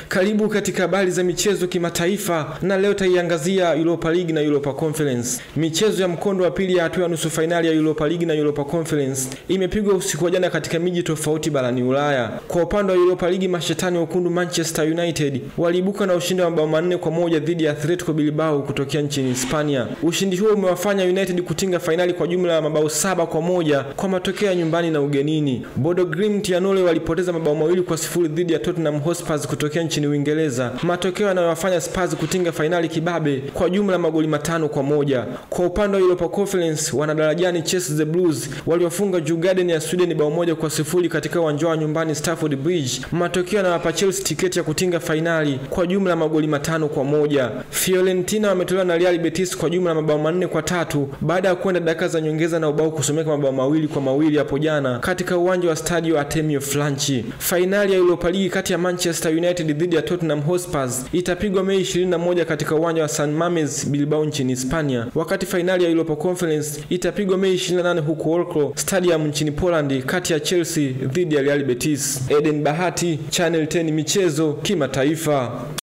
Karibu katika habari za michezo kimataifa, na leo taiangazia Europa League na Europa Conference. Michezo ya mkondo wa pili ya hatua ya nusu finali ya Europa League na Europa Conference imepigwa usiku wa jana katika miji tofauti barani Ulaya. Kwa upande wa Europa League, mashetani wekundu Manchester United waliibuka na ushindi wa mabao 4-1 dhidi ya Atletico Bilbao kutokea nchini Hispania. Ushindi huo umewafanya United kutinga finali kwa jumla ya mabao 7-1 kwa matokeo ya nyumbani na ugenini. Bodo Glimt ya Norway walipoteza mabao 2-0 dhidi ya Tottenham Hotspur kutokea nchini Uingereza, matokeo yanayowafanya Spurs kutinga finali kibabe kwa jumla magoli 5-1. Kwa upande wa Europa Conference, wanadarajani Chelsea the Blues waliofunga Djurgården ya Sweden bao 1-0 katika uwanja wa nyumbani Stamford Bridge, matokeo yanawapa Chelsea tiketi ya kutinga finali kwa jumla magoli 5-1. Fiorentina wametolewa na Real Betis kwa jumla mabao 4-3 baada ya kwenda dakika za nyongeza na ubao kusomeka mabao 2-2 hapo jana katika uwanja wa Stadio Artemio Franchi. Finali ya Europa League kati ya Manchester United dhidi ya Tottenham Hotspur itapigwa Mei 21 katika uwanja wa San Mamés Bilbao nchini Hispania, wakati finali ya Europa Conference itapigwa Mei 28 huko Wrocław Stadium nchini Poland kati ya Chelsea dhidi ya Real Betis. Eden Bahati, Channel 10 michezo kimataifa.